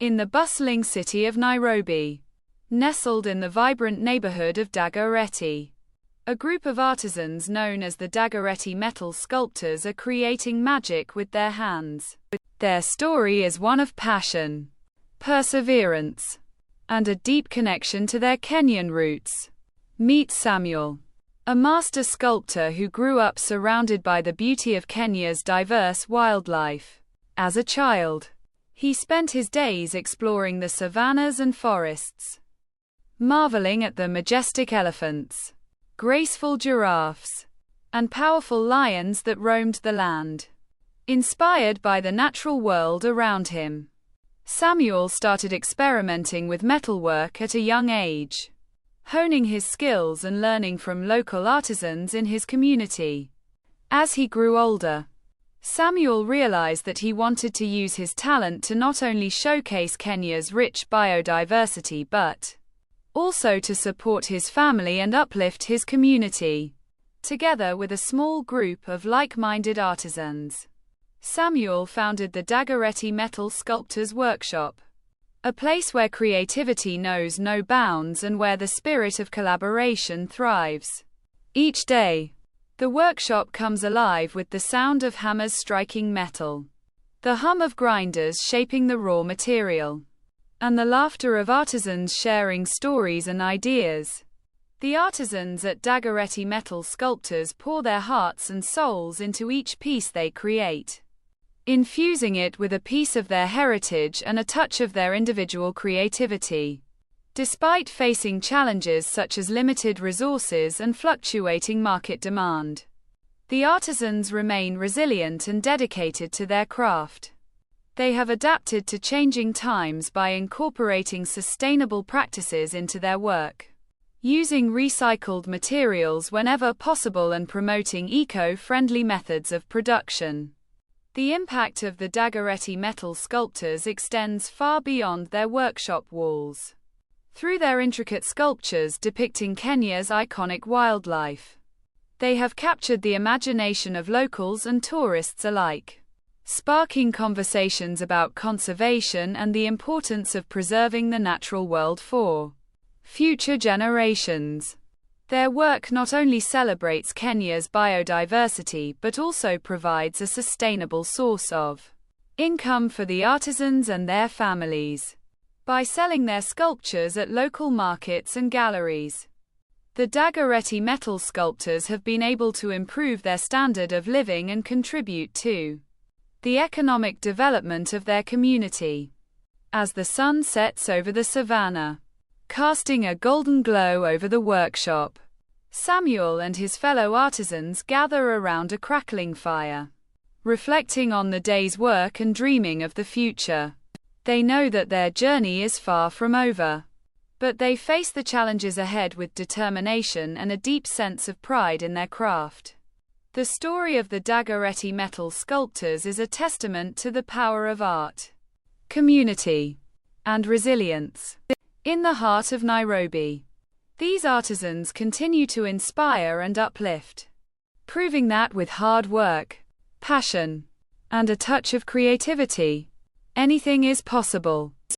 in the bustling city of Nairobi. Nestled in the vibrant neighborhood of Dagoretti, a group of artisans known as the Dagoretti metal sculptors are creating magic with their hands. Their story is one of passion, perseverance, and a deep connection to their Kenyan roots. Meet Samuel, a master sculptor who grew up surrounded by the beauty of Kenya's diverse wildlife. As a child, he spent his days exploring the savannas and forests, marveling at the majestic elephants, graceful giraffes, and powerful lions that roamed the land. Inspired by the natural world around him, Samuel started experimenting with metalwork at a young age, honing his skills and learning from local artisans in his community. As he grew older, Samuel realized that he wanted to use his talent to not only showcase Kenya's rich biodiversity but also to support his family and uplift his community. Together with a small group of like-minded artisans, Samuel founded the Dagoretti Metal Sculptors Workshop, a place where creativity knows no bounds and where the spirit of collaboration thrives. Each day, the workshop comes alive with the sound of hammers striking metal, the hum of grinders shaping the raw material, and the laughter of artisans sharing stories and ideas. The artisans at Dagoretti Metal Sculptors pour their hearts and souls into each piece they create, infusing it with a piece of their heritage and a touch of their individual creativity. Despite facing challenges such as limited resources and fluctuating market demand, the artisans remain resilient and dedicated to their craft. They have adapted to changing times by incorporating sustainable practices into their work, using recycled materials whenever possible and promoting eco-friendly methods of production. The impact of the Dagoretti metal sculptors extends far beyond their workshop walls. Through their intricate sculptures depicting Kenya's iconic wildlife, they have captured the imagination of locals and tourists alike, sparking conversations about conservation and the importance of preserving the natural world for future generations. Their work not only celebrates Kenya's biodiversity but also provides a sustainable source of income for the artisans and their families. By selling their sculptures at local markets and galleries, the Dagoretti metal sculptors have been able to improve their standard of living and contribute to the economic development of their community. As the sun sets over the savannah, casting a golden glow over the workshop, Samuel and his fellow artisans gather around a crackling fire, reflecting on the day's work and dreaming of the future. They know that their journey is far from over, but they face the challenges ahead with determination and a deep sense of pride in their craft. The story of the Dagoretti metal sculptors is a testament to the power of art, community, and resilience. In the heart of Nairobi, these artisans continue to inspire and uplift, proving that with hard work, passion, and a touch of creativity, anything is possible.